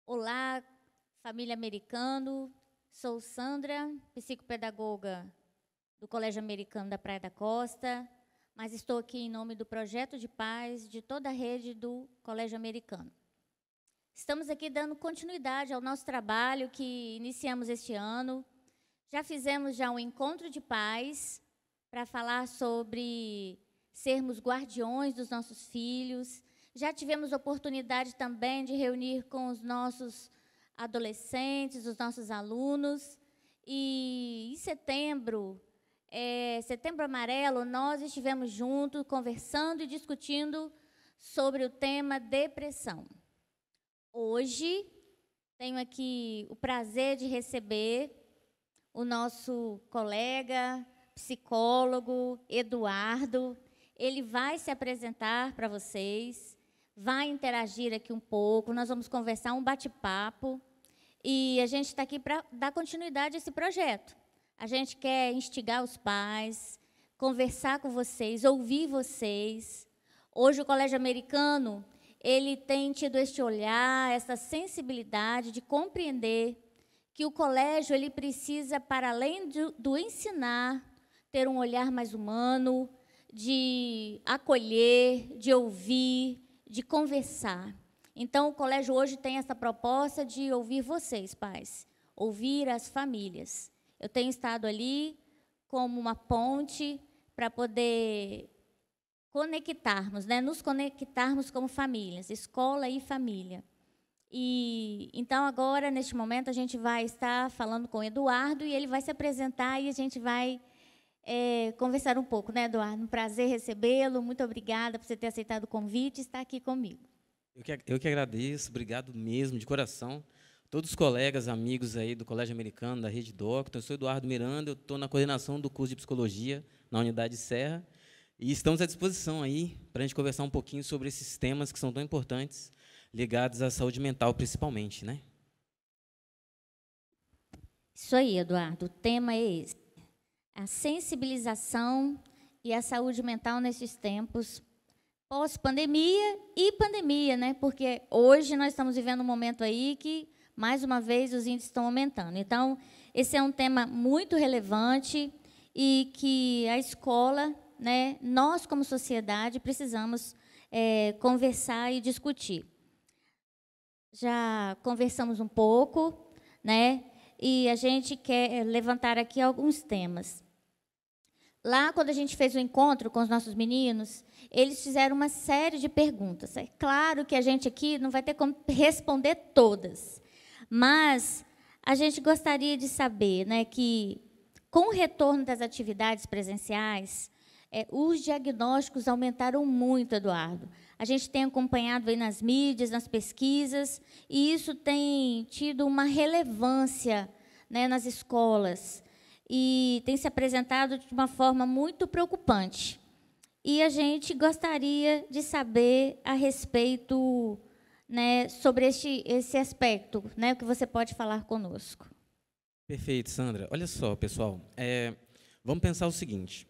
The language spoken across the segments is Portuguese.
Olá, família Americano. Sou Sandra, psicopedagoga do Colégio Americano da Praia da Costa, mas estou aqui em nome do Projeto de Paz de toda a rede do Colégio Americano. Estamos aqui dando continuidade ao nosso trabalho que iniciamos este ano. Já fizemos um encontro de paz para falar sobre sermos guardiões dos nossos filhos. Já tivemos oportunidade também de reunir com os nossos adolescentes, os nossos alunos. E em setembro, Setembro Amarelo, nós estivemos juntos, conversando e discutindo sobre o tema depressão. Hoje, tenho aqui o prazer de receber o nosso colega, psicólogo, Eduardo. Ele vai se apresentar para vocês, vai interagir aqui um pouco, nós vamos conversar, um bate-papo, e a gente está aqui para dar continuidade a esse projeto. A gente quer instigar os pais, conversar com vocês, ouvir vocês. Hoje o Colégio Americano, ele tem tido este olhar, essa sensibilidade de compreender que o colégio ele precisa, para além do ensinar, ter um olhar mais humano, de acolher, de ouvir, de conversar. Então, o colégio hoje tem essa proposta de ouvir vocês, pais, ouvir as famílias. Eu tenho estado ali como uma ponte para poder conectarmos, nos conectarmos como famílias, escola e família. E então, agora, neste momento, a gente vai estar falando com o Eduardo e ele vai se apresentar e a gente vai conversar um pouco, né, Eduardo? Um prazer recebê-lo, muito obrigada por você ter aceitado o convite e estar aqui comigo. Eu que agradeço, obrigado mesmo, de coração. Todos os colegas, amigos aí do Colégio Americano, da Rede Doctor, eu sou Eduardo Miranda, eu estou na coordenação do curso de Psicologia na Unidade Serra, e estamos à disposição aí para a gente conversar um pouquinho sobre esses temas que são tão importantes, ligados à saúde mental, principalmente, né? Isso aí, Eduardo, o tema é esse. A sensibilização e a saúde mental nesses tempos pós-pandemia e pandemia, né? Porque hoje nós estamos vivendo um momento aí que, mais uma vez, os índices estão aumentando. Então, esse é um tema muito relevante e que a escola, né, nós, como sociedade, precisamos conversar e discutir. Já conversamos um pouco, né? E a gente quer levantar aqui alguns temas. Lá, quando a gente fez o encontro com os nossos meninos, eles fizeram uma série de perguntas. É claro que a gente aqui não vai ter como responder todas, mas a gente gostaria de saber, né, que, com o retorno das atividades presenciais, os diagnósticos aumentaram muito, Eduardo. A gente tem acompanhado aí nas mídias, nas pesquisas, e isso tem tido uma relevância, né, nas escolas. E tem se apresentado de uma forma muito preocupante. E a gente gostaria de saber a respeito, né, sobre esse aspecto, né, o que você pode falar conosco. Perfeito, Sandra. Olha só, pessoal, vamos pensar o seguinte.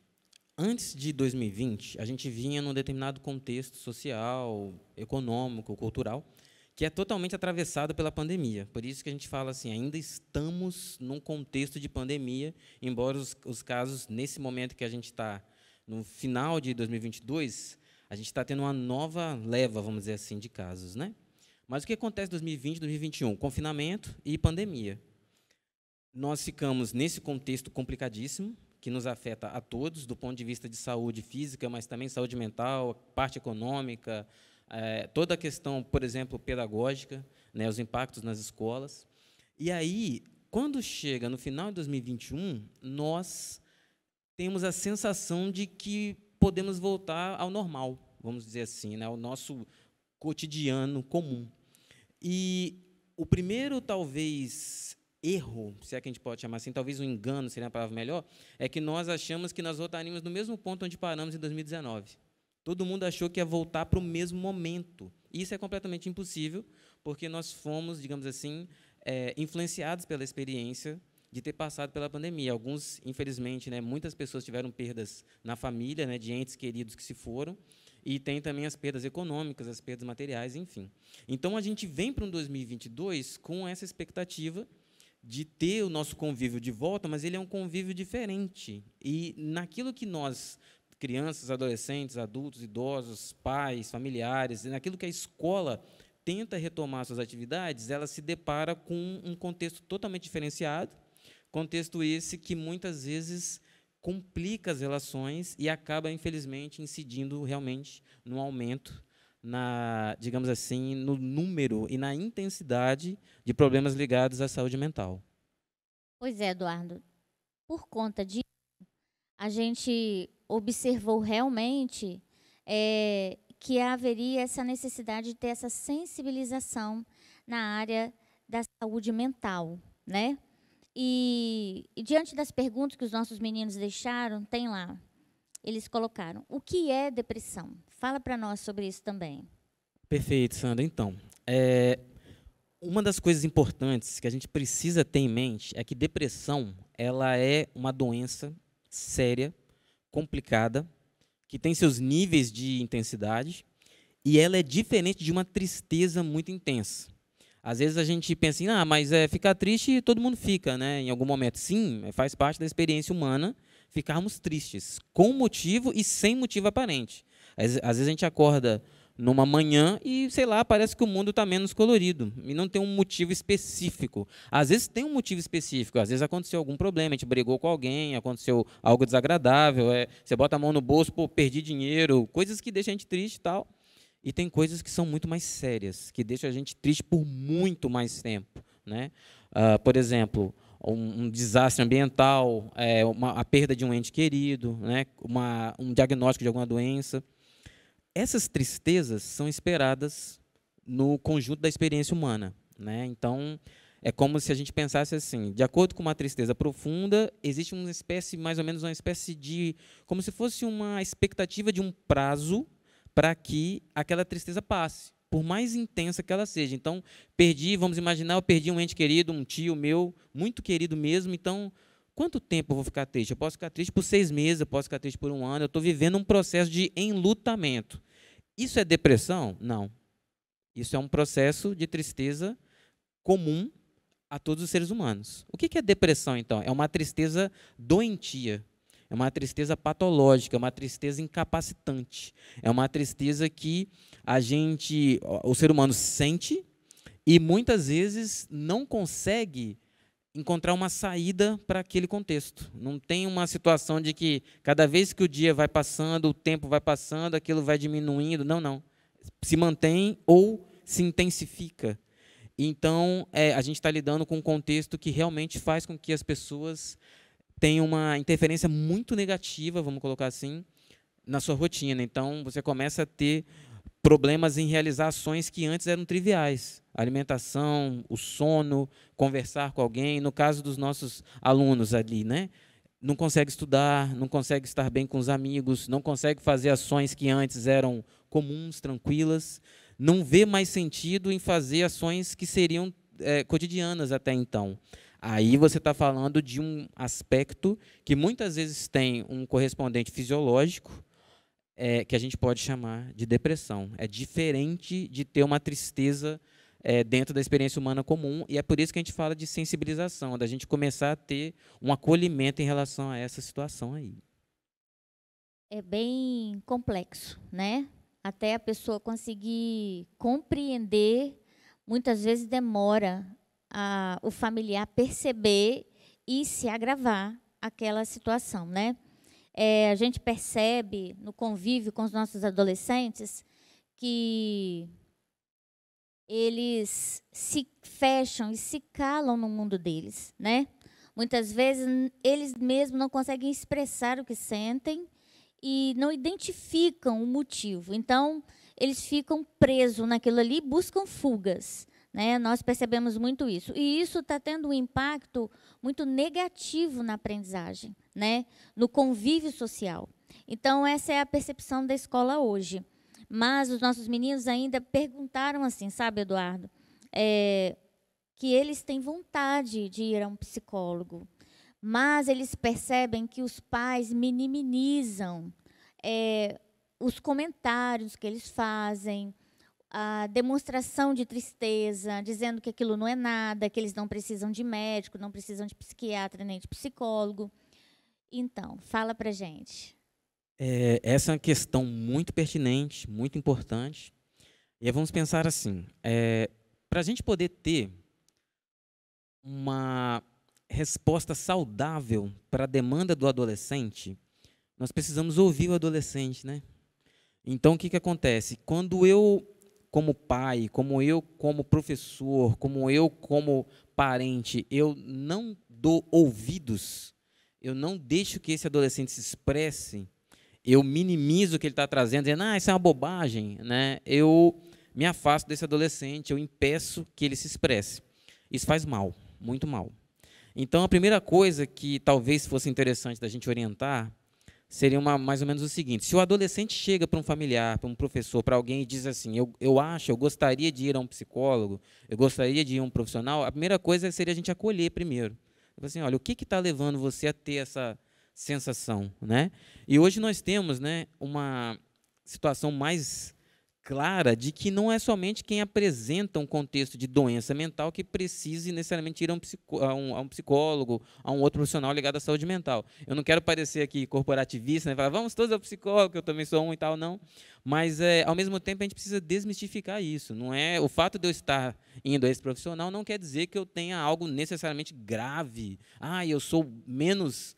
Antes de 2020, a gente vinha num determinado contexto social, econômico, cultural, que é totalmente atravessado pela pandemia. Por isso que a gente fala assim, ainda estamos num contexto de pandemia, embora os casos, nesse momento que a gente está, no final de 2022, a gente está tendo uma nova leva, vamos dizer assim, de casos, né? Mas o que acontece em 2020, 2021? Confinamento e pandemia. Nós ficamos nesse contexto complicadíssimo, que nos afeta a todos, do ponto de vista de saúde física, mas também saúde mental, parte econômica, toda a questão, por exemplo, pedagógica, né, os impactos nas escolas. E aí, quando chega no final de 2021, nós temos a sensação de que podemos voltar ao normal, vamos dizer assim, né, ao nosso cotidiano comum. E o primeiro, talvez, erro, se é que a gente pode chamar assim, talvez um engano seria a palavra melhor, é que nós achamos que nós voltaríamos no mesmo ponto onde paramos em 2019. Todo mundo achou que ia voltar para o mesmo momento. Isso é completamente impossível, porque nós fomos, digamos assim, influenciados pela experiência de ter passado pela pandemia. Alguns, infelizmente, né, muitas pessoas tiveram perdas na família, né, de entes queridos que se foram, e tem também as perdas econômicas, as perdas materiais, enfim. Então, a gente vem para um 2022 com essa expectativa de ter o nosso convívio de volta, mas ele é um convívio diferente. E naquilo que nós, crianças, adolescentes, adultos, idosos, pais, familiares, naquilo que a escola tenta retomar suas atividades, ela se depara com um contexto totalmente diferenciado, contexto esse que muitas vezes complica as relações e acaba, infelizmente, incidindo realmente no aumento, digamos assim, no número e na intensidade de problemas ligados à saúde mental. Pois é, Eduardo. Por conta disso, a gente observou realmente que haveria essa necessidade de ter essa sensibilização na área da saúde mental, né? E diante das perguntas que os nossos meninos deixaram, tem lá, eles colocaram, o que é depressão? Fala para nós sobre isso também. Perfeito, Sandra. Então, uma das coisas importantes que a gente precisa ter em mente é que depressão ela é uma doença séria, complicada, que tem seus níveis de intensidade, e ela é diferente de uma tristeza muito intensa. Às vezes a gente pensa assim, mas ficar triste todo mundo fica, né? Em algum momento. Sim, faz parte da experiência humana ficarmos tristes, com motivo e sem motivo aparente. Às vezes a gente acorda numa manhã e, sei lá, parece que o mundo está menos colorido, e não tem um motivo específico. Às vezes tem um motivo específico, às vezes aconteceu algum problema, a gente brigou com alguém, aconteceu algo desagradável, você bota a mão no bolso, pô, perdi dinheiro, coisas que deixam a gente triste e tal. E tem coisas que são muito mais sérias, que deixam a gente triste por muito mais tempo, né? Por exemplo, um desastre ambiental, a perda de um ente querido, né? Um diagnóstico de alguma doença. Essas tristezas são esperadas no conjunto da experiência humana, né? Então, é como se a gente pensasse assim, de acordo com uma tristeza profunda, existe mais ou menos uma espécie de, como se fosse uma expectativa de um prazo para que aquela tristeza passe, por mais intensa que ela seja. Então, vamos imaginar, eu perdi um ente querido, um tio meu, muito querido mesmo, então, quanto tempo eu vou ficar triste? Eu posso ficar triste por 6 meses, eu posso ficar triste por 1 ano, eu estou vivendo um processo de enlutamento. Isso é depressão? Não. Isso é um processo de tristeza comum a todos os seres humanos. O que é depressão, então? É uma tristeza doentia. É uma tristeza patológica, é uma tristeza incapacitante. É uma tristeza que o ser humano sente e muitas vezes não consegue encontrar uma saída para aquele contexto. Não tem uma situação de que cada vez que o dia vai passando, o tempo vai passando, aquilo vai diminuindo. Não. Se mantém ou se intensifica. Então, a gente está lidando com um contexto que realmente faz com que as pessoas tem uma interferência muito negativa, vamos colocar assim, na sua rotina. Então, você começa a ter problemas em realizar ações que antes eram triviais. A alimentação, o sono, conversar com alguém. No caso dos nossos alunos ali, né? Não consegue estudar, não consegue estar bem com os amigos, não consegue fazer ações que antes eram comuns, tranquilas. Não vê mais sentido em fazer ações que seriam cotidianas até então. Aí você está falando de um aspecto que muitas vezes tem um correspondente fisiológico, que a gente pode chamar de depressão. É diferente de ter uma tristeza dentro da experiência humana comum, e é por isso que a gente fala de sensibilização, da gente começar a ter um acolhimento em relação a essa situação aí. É bem complexo, né? Até a pessoa conseguir compreender, muitas vezes demora o familiar perceber e se agravar aquela situação, né? A gente percebe no convívio com os nossos adolescentes que eles se fecham e se calam no mundo deles, né? Muitas vezes eles mesmos não conseguem expressar o que sentem e não identificam o motivo. Então, eles ficam presos naquilo ali e buscam fugas, né? Nós percebemos muito isso. E isso está tendo um impacto muito negativo na aprendizagem, né? No convívio social. Então, essa é a percepção da escola hoje. Mas os nossos meninos ainda perguntaram assim, sabe, Eduardo? que eles têm vontade de ir a um psicólogo, mas eles percebem que os pais minimizam os comentários que eles fazem, a demonstração de tristeza, dizendo que aquilo não é nada, que eles não precisam de médico, não precisam de psiquiatra nem de psicólogo. Então, fala pra gente. Essa é uma questão muito pertinente, muito importante. E aí vamos pensar assim, para a gente poder ter uma resposta saudável para a demanda do adolescente, nós precisamos ouvir o adolescente, né? Então, o que acontece? Quando eu, como pai, como eu, como professor, como eu, como parente, eu não dou ouvidos, eu não deixo que esse adolescente se expresse, eu minimizo o que ele está trazendo, dizendo, isso é uma bobagem, né? Eu me afasto desse adolescente, eu impeço que ele se expresse. Isso faz mal, muito mal. Então, a primeira coisa que talvez fosse interessante da gente orientar seria mais ou menos o seguinte: se o adolescente chega para um familiar, para um professor, para alguém e diz assim, eu gostaria de ir a um psicólogo, eu gostaria de ir a um profissional, a primeira coisa seria a gente acolher primeiro. Assim, olha, o que está levando você a ter essa sensação, né? E hoje nós temos, né, uma situação mais clara de que não é somente quem apresenta um contexto de doença mental que precise necessariamente ir a um psicólogo, a um outro profissional ligado à saúde mental. Eu não quero parecer aqui corporativista, né, falar, vamos todos ao psicólogo, que eu também sou um e tal, não. Mas, ao mesmo tempo, a gente precisa desmistificar isso. Não é, o fato de eu estar indo a esse profissional não quer dizer que eu tenha algo necessariamente grave. Eu sou menos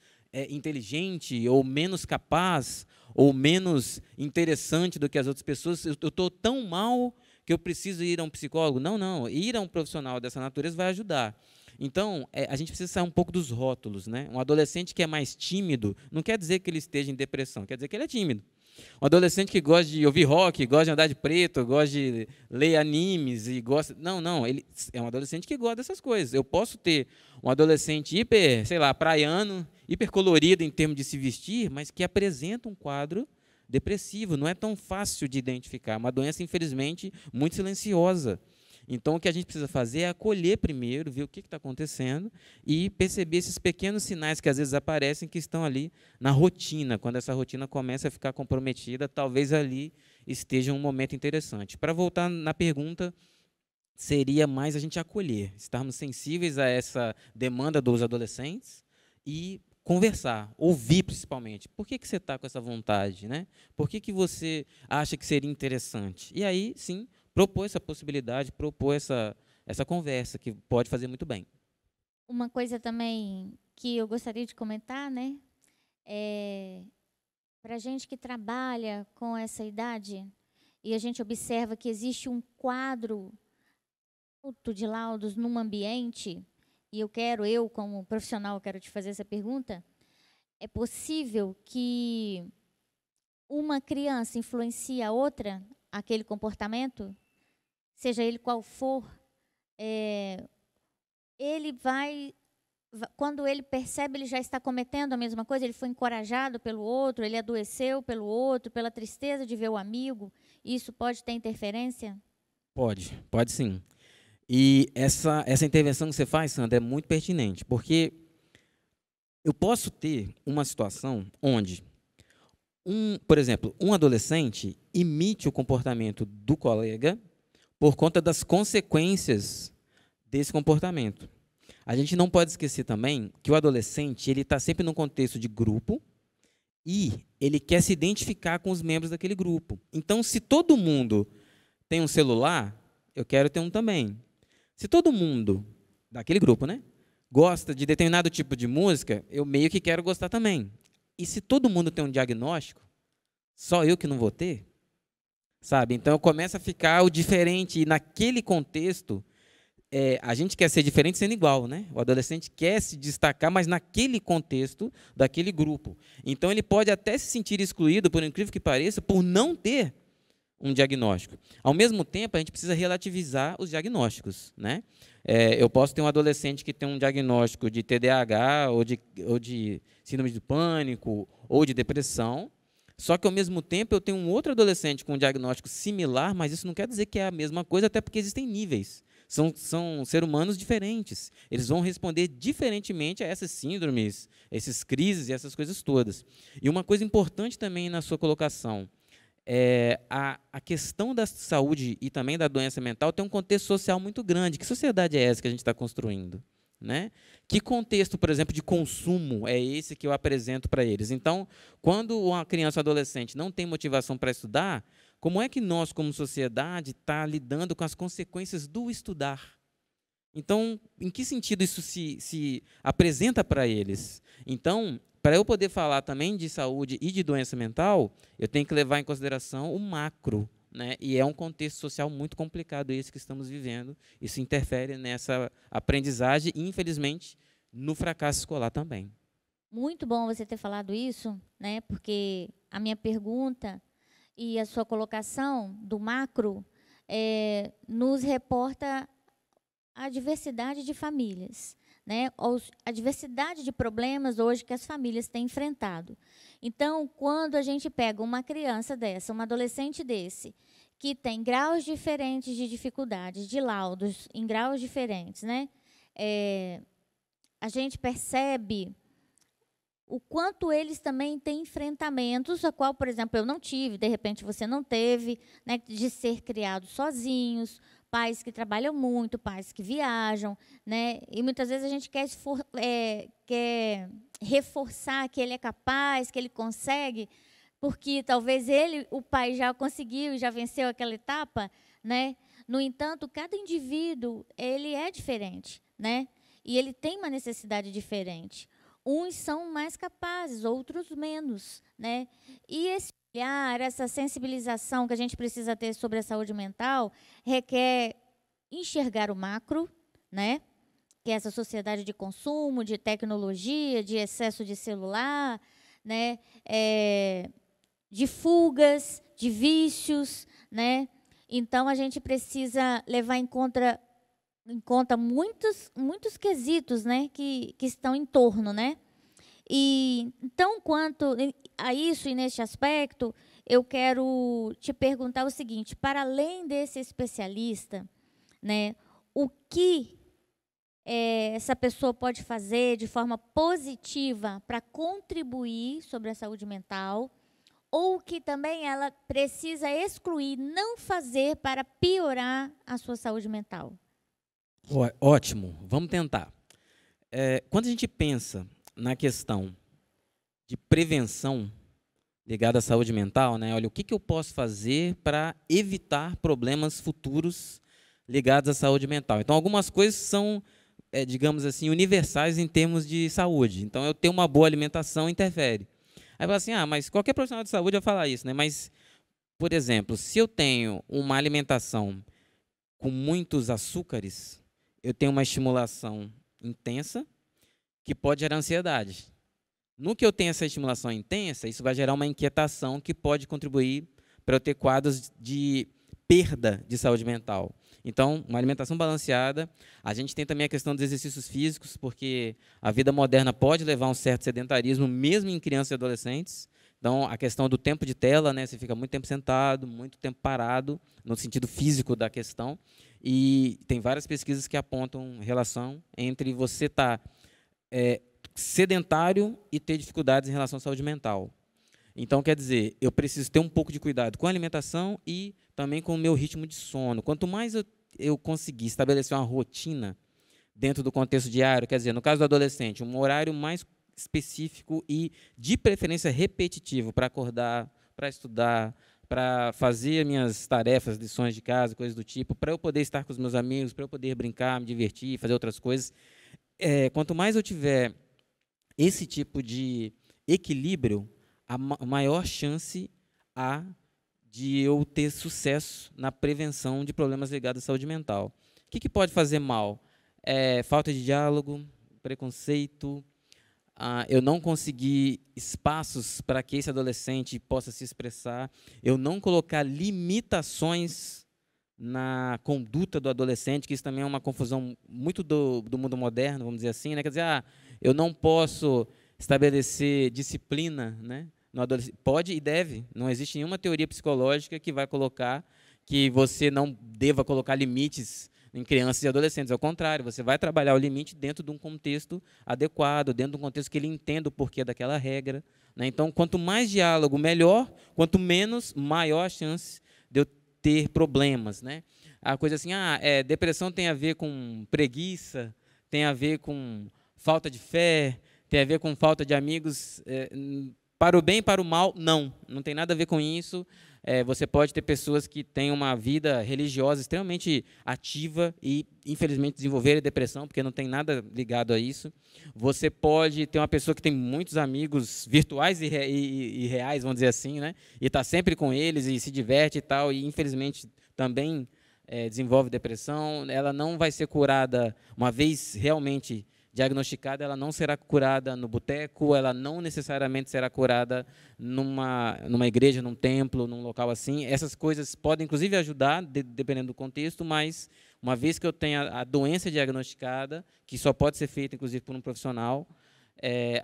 inteligente ou menos capaz ou menos interessante do que as outras pessoas, eu estou tão mal que eu preciso ir a um psicólogo. Não. Ir a um profissional dessa natureza vai ajudar. Então, a gente precisa sair um pouco dos rótulos, né? Um adolescente que é mais tímido não quer dizer que ele esteja em depressão, quer dizer que ele é tímido. Um adolescente que gosta de ouvir rock, gosta de andar de preto, gosta de ler animes e gosta... Não, ele é um adolescente que gosta dessas coisas. Eu posso ter um adolescente hiper, praiano, hiper colorido em termos de se vestir, mas que apresenta um quadro depressivo. Não é tão fácil de identificar. É uma doença, infelizmente, muito silenciosa. Então, o que a gente precisa fazer é acolher primeiro, ver o que está acontecendo e perceber esses pequenos sinais que às vezes aparecem que estão ali na rotina. Quando essa rotina começa a ficar comprometida, talvez ali esteja um momento interessante. Para voltar na pergunta, seria mais a gente acolher, estarmos sensíveis a essa demanda dos adolescentes e conversar, ouvir principalmente. Por que você está com essa vontade, né? Por que você acha que seria interessante? E aí, sim, propor essa possibilidade, propor essa conversa, que pode fazer muito bem. Uma coisa também que eu gostaria de comentar, né? Para a gente que trabalha com essa idade, e a gente observa que existe um quadro de laudos num ambiente, e eu como profissional, quero te fazer essa pergunta, é possível que uma criança influencie a outra, aquele comportamento, seja ele qual for, ele quando ele percebe, ele já está cometendo a mesma coisa, ele foi encorajado pelo outro, ele adoeceu pelo outro, pela tristeza de ver o amigo, isso pode ter interferência? Pode sim. E essa intervenção que você faz, Sandra, é muito pertinente, porque eu posso ter uma situação onde, por exemplo, um adolescente imite o comportamento do colega por conta das consequências desse comportamento. A gente não pode esquecer também que o adolescente ele está sempre num contexto de grupo e ele quer se identificar com os membros daquele grupo. Então, se todo mundo tem um celular, eu quero ter um também. Se todo mundo daquele grupo, né, gosta de determinado tipo de música, eu meio que quero gostar também. E se todo mundo tem um diagnóstico, só eu que não vou ter? Sabe? Então, começa a ficar o diferente. E, naquele contexto, a gente quer ser diferente sendo igual, né? O adolescente quer se destacar, mas naquele contexto daquele grupo. Então, ele pode até se sentir excluído, por incrível que pareça, por não ter um diagnóstico. Ao mesmo tempo, a gente precisa relativizar os diagnósticos, né? Eu posso ter um adolescente que tem um diagnóstico de TDAH, ou de síndrome de pânico, ou de depressão, só que, ao mesmo tempo, eu tenho um outro adolescente com um diagnóstico similar, mas isso não quer dizer que é a mesma coisa, até porque existem níveis. São seres humanos diferentes. Eles vão responder diferentemente a essas síndromes, essas crises e essas coisas todas. E uma coisa importante também na sua colocação, a questão da saúde e também da doença mental tem um contexto social muito grande. Que sociedade é essa que a gente está construindo? Né? Que contexto, por exemplo, de consumo é esse que eu apresento para eles? Então, quando uma criança ou adolescente não tem motivação para estudar, como é que nós, como sociedade, está lidando com as consequências do estudar? Então, em que sentido isso se apresenta para eles? Então, para eu poder falar também de saúde e de doença mental, eu tenho que levar em consideração o macro, né? E é um contexto social muito complicado esse que estamos vivendo. Isso interfere nessa aprendizagem e, infelizmente, no fracasso escolar também. Muito bom você ter falado isso, né? Porque a minha pergunta e a sua colocação do macro nos reporta a diversidade de famílias, né? A diversidade de problemas hoje que as famílias têm enfrentado. Então, quando a gente pega uma criança dessa, um adolescente desse, que tem graus diferentes de dificuldades, de laudos em graus diferentes, né? A gente percebe o quanto eles também têm enfrentamentos, a qual, por exemplo, eu não tive, de repente você não teve, né, de ser criados sozinhos, pais que trabalham muito, pais que viajam, né? E muitas vezes a gente quer reforçar que ele é capaz, que ele consegue, porque talvez o pai já conseguiu e já venceu aquela etapa, né? No entanto, cada indivíduo, ele é diferente, né? E ele tem uma necessidade diferente. Uns são mais capazes, outros menos, né? E esse olhar, essa sensibilização que a gente precisa ter sobre a saúde mental requer enxergar o macro, né? Que é essa sociedade de consumo, de tecnologia, de excesso de celular, né? De fugas, de vícios, né? Então a gente precisa levar em conta muitos quesitos, né, que estão em torno, né? E então, quanto a isso e neste aspecto, eu quero te perguntar o seguinte: para além desse especialista, né, o que essa pessoa pode fazer de forma positiva para contribuir sobre a saúde mental, ou que também ela precisa excluir, não fazer para piorar a sua saúde mental? Ótimo, vamos tentar. Quando a gente pensa na questão de prevenção ligada à saúde mental, né, olha, o que eu posso fazer para evitar problemas futuros ligados à saúde mental? Então, algumas coisas são, digamos assim, universais em termos de saúde. Então, eu ter uma boa alimentação interfere. Aí fala assim, mas qualquer profissional de saúde vai falar isso, né? Mas, por exemplo, se eu tenho uma alimentação com muitos açúcares, eu tenho uma estimulação intensa que pode gerar ansiedade. No que eu tenho essa estimulação intensa, isso vai gerar uma inquietação que pode contribuir para eu ter quadros de perda de saúde mental. Então, uma alimentação balanceada. A gente tem também a questão dos exercícios físicos, porque a vida moderna pode levar a um certo sedentarismo, mesmo em crianças e adolescentes. Então, a questão do tempo de tela, né, você fica muito tempo sentado, muito tempo parado, no sentido físico da questão. E tem várias pesquisas que apontam relação entre você estar sedentário e ter dificuldades em relação à saúde mental. Então, quer dizer, eu preciso ter um pouco de cuidado com a alimentação e também com o meu ritmo de sono. Quanto mais eu conseguir estabelecer uma rotina dentro do contexto diário, quer dizer, no caso do adolescente, um horário mais específico e, de preferência, repetitivo para acordar, para estudar, para fazer minhas tarefas, lições de casa, coisas do tipo, para eu poder estar com os meus amigos, para eu poder brincar, me divertir, fazer outras coisas. Quanto mais eu tiver esse tipo de equilíbrio, a maior chance há de eu ter sucesso na prevenção de problemas ligados à saúde mental. O que pode fazer mal? Falta de diálogo, preconceito, eu não conseguir espaços para que esse adolescente possa se expressar, eu não colocar limitações na conduta do adolescente, que isso também é uma confusão muito do mundo moderno, vamos dizer assim, né? Quer dizer, eu não posso estabelecer disciplina, né? No adolescente. Pode e deve, não existe nenhuma teoria psicológica que vai colocar que você não deva colocar limites em crianças e adolescentes. Ao contrário, você vai trabalhar o limite dentro de um contexto adequado, dentro de um contexto que ele entenda o porquê daquela regra, né? Então, quanto mais diálogo, melhor. Quanto menos, maior a chance de eu ter problemas, né? A coisa assim, depressão tem a ver com preguiça, tem a ver com falta de fé, tem a ver com falta de amigos. Para o bem e para o mal, não tem nada a ver com isso. Você pode ter pessoas que têm uma vida religiosa extremamente ativa e, infelizmente, desenvolverem depressão, porque não tem nada ligado a isso. Você pode ter uma pessoa que tem muitos amigos virtuais e reais, vamos dizer assim, né? E está sempre com eles e se diverte e tal, e, infelizmente, também desenvolve depressão. Ela não vai ser curada uma vez realmente diagnosticada, ela não será curada no boteco, ela não necessariamente será curada numa igreja, num templo, num local assim. Essas coisas podem, inclusive, ajudar, dependendo do contexto, mas uma vez que eu tenha a doença diagnosticada, que só pode ser feita, inclusive, por um profissional,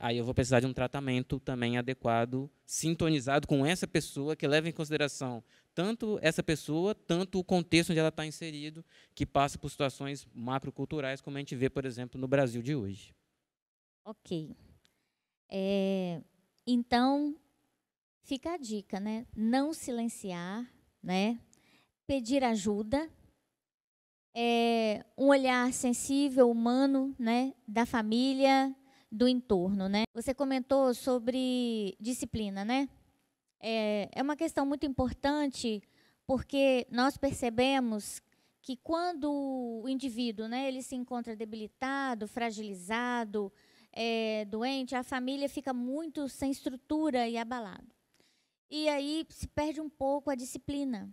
aí eu vou precisar de um tratamento também adequado, sintonizado com essa pessoa, que leva em consideração tanto essa pessoa, tanto o contexto onde ela está inserido, que passa por situações macroculturais, como a gente vê, por exemplo, no Brasil de hoje. Ok. Então, fica a dica, né? Não silenciar, né? Pedir ajuda, um olhar sensível, humano, né? Da família, do entorno, né? Você comentou sobre disciplina, né? É uma questão muito importante, porque nós percebemos que quando o indivíduo, né, ele se encontra debilitado, fragilizado, doente, a família fica muito sem estrutura e abalado. E aí se perde um pouco a disciplina.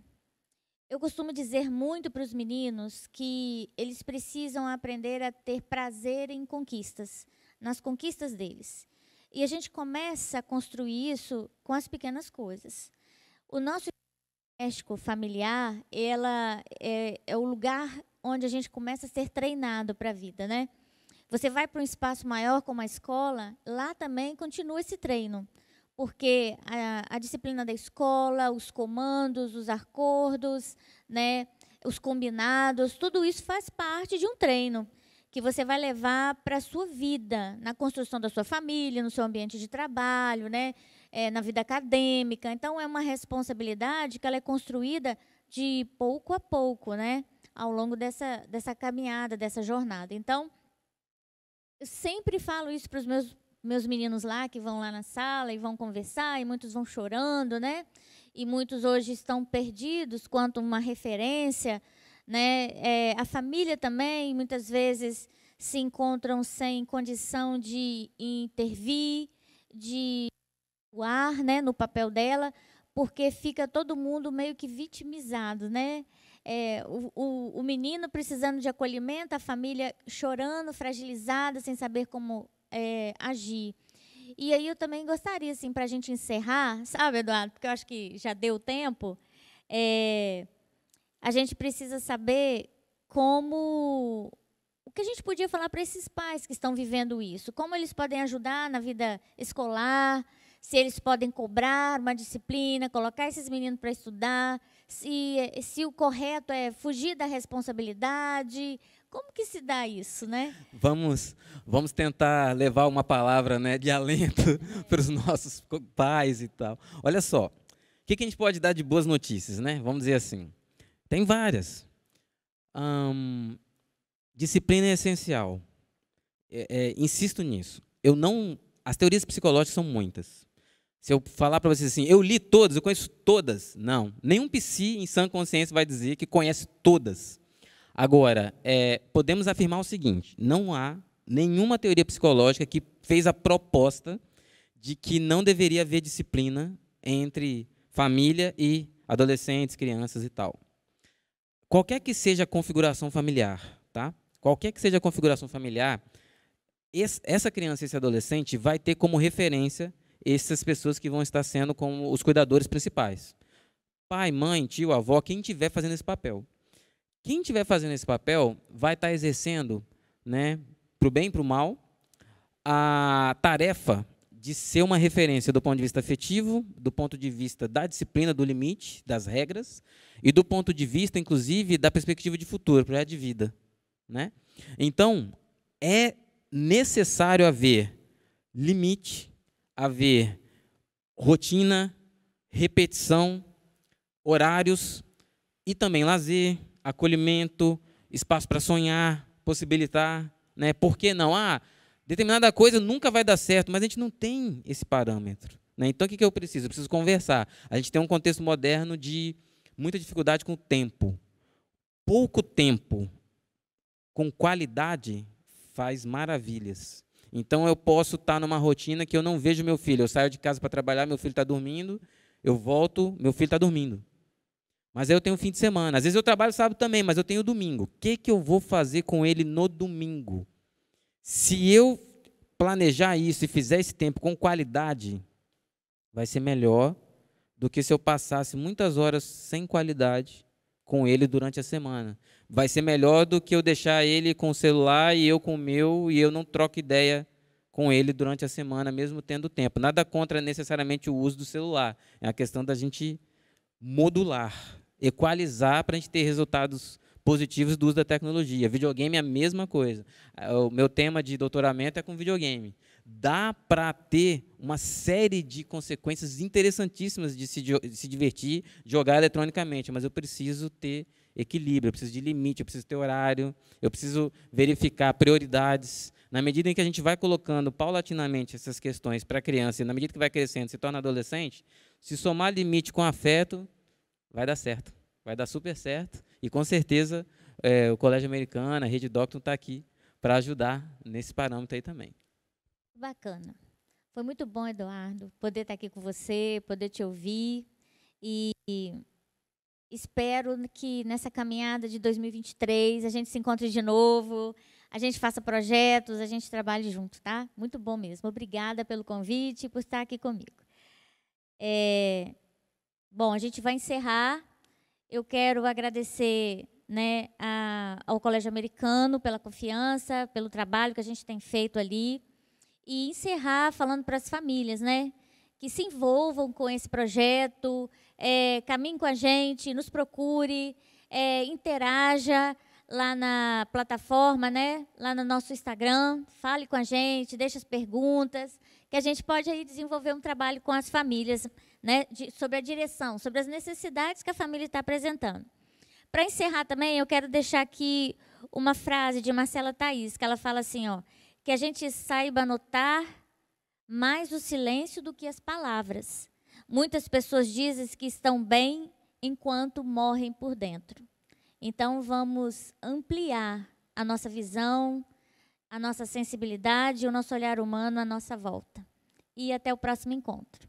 Eu costumo dizer muito para os meninos que eles precisam aprender a ter prazer em conquistas, nas conquistas deles. E a gente começa a construir isso com as pequenas coisas. O nosso doméstico familiar, ela é o lugar onde a gente começa a ser treinado para a vida, né? Você vai para um espaço maior, como a escola, lá também continua esse treino. Porque a disciplina da escola, os comandos, os acordos, né, os combinados, tudo isso faz parte de um treino que você vai levar para a sua vida, na construção da sua família, no seu ambiente de trabalho, né, na vida acadêmica. Então, é uma responsabilidade que ela é construída de pouco a pouco, né, ao longo dessa caminhada, dessa jornada. Então, eu sempre falo isso para os meus meninos lá, que vão lá na sala e vão conversar, e muitos vão chorando, né, e muitos hoje estão perdidos quanto a uma referência, né? A família também, muitas vezes, se encontram sem condição de intervir, de atuar, né, no papel dela, porque fica todo mundo meio que vitimizado, né? O menino precisando de acolhimento, a família chorando, fragilizada, sem saber como agir. E aí eu também gostaria, assim, para a gente encerrar, sabe, Eduardo, porque eu acho que já deu tempo, a gente precisa saber o que a gente podia falar para esses pais que estão vivendo isso, como eles podem ajudar na vida escolar, se eles podem cobrar uma disciplina, colocar esses meninos para estudar, se o correto é fugir da responsabilidade. Como que se dá isso, né? Vamos tentar levar uma palavra, né, de alento para os nossos pais e tal. Olha só, o que a gente pode dar de boas notícias, né? Vamos dizer assim. Tem várias. Disciplina é essencial. Insisto nisso. As teorias psicológicas são muitas. Se eu falar para vocês assim, eu li todas, eu conheço todas. Não. Nenhum psi em sã consciência vai dizer que conhece todas. Agora, podemos afirmar o seguinte, não há nenhuma teoria psicológica que fez a proposta de que não deveria haver disciplina entre família e adolescentes, crianças e tal. Qualquer que seja a configuração familiar, tá? Qualquer que seja a configuração familiar, essa criança e esse adolescente vai ter como referência essas pessoas que vão estar sendo como os cuidadores principais. Pai, mãe, tio, avó, quem estiver fazendo esse papel. Quem estiver fazendo esse papel vai estar exercendo, né, para o bem e para o mal, a tarefa de ser uma referência do ponto de vista afetivo, do ponto de vista da disciplina, do limite, das regras, e do ponto de vista, inclusive, da perspectiva de futuro, projeto de vida, né? Então, é necessário haver limite, haver rotina, repetição, horários e também lazer, acolhimento, espaço para sonhar, possibilitar, né? Por que não? Determinada coisa nunca vai dar certo, mas a gente não tem esse parâmetro, né? Então, o que eu preciso? Eu preciso conversar. A gente tem um contexto moderno de muita dificuldade com o tempo. Pouco tempo com qualidade faz maravilhas. Então, eu posso estar numa rotina que eu não vejo meu filho. Eu saio de casa para trabalhar, meu filho está dormindo, eu volto, meu filho está dormindo. Mas aí eu tenho fim de semana. Às vezes eu trabalho sábado também, mas eu tenho domingo. O que eu vou fazer com ele no domingo? Se eu planejar isso e fizer esse tempo com qualidade, vai ser melhor do que se eu passasse muitas horas sem qualidade com ele durante a semana. Vai ser melhor do que eu deixar ele com o celular e eu com o meu, e eu não troco ideia com ele durante a semana, mesmo tendo tempo. Nada contra necessariamente o uso do celular. É a questão da gente modular, equalizar para a gente ter resultados positivos do uso da tecnologia. Videogame é a mesma coisa. O meu tema de doutoramento é com videogame. Dá para ter uma série de consequências interessantíssimas de se divertir, jogar eletronicamente, mas eu preciso ter equilíbrio, eu preciso de limite, eu preciso ter horário, eu preciso verificar prioridades. Na medida em que a gente vai colocando paulatinamente essas questões para a criança, e na medida que vai crescendo, se torna adolescente, se somar limite com afeto, vai dar certo, vai dar super certo, e com certeza o Colégio Americano, a Rede Docton está aqui para ajudar nesse parâmetro aí também. Bacana. Foi muito bom, Eduardo, poder estar aqui com você, poder te ouvir, e espero que nessa caminhada de 2023 a gente se encontre de novo, a gente faça projetos, a gente trabalhe junto, tá? Muito bom mesmo. Obrigada pelo convite e por estar aqui comigo. Bom, a gente vai encerrar. Eu quero agradecer, né, ao Colégio Americano pela confiança, pelo trabalho que a gente tem feito ali, e encerrar falando para as famílias, né, que se envolvam com esse projeto, caminhem com a gente, nos procure, interaja lá na plataforma, né, lá no nosso Instagram, fale com a gente, deixe as perguntas, que a gente pode aí desenvolver um trabalho com as famílias, né, sobre a direção, sobre as necessidades que a família está apresentando. Para encerrar também, eu quero deixar aqui uma frase de Marcela Thaís, que ela fala assim, que a gente saiba notar mais o silêncio do que as palavras. Muitas pessoas dizem que estão bem enquanto morrem por dentro. Então, vamos ampliar a nossa visão, a nossa sensibilidade, o nosso olhar humano à nossa volta. E até o próximo encontro.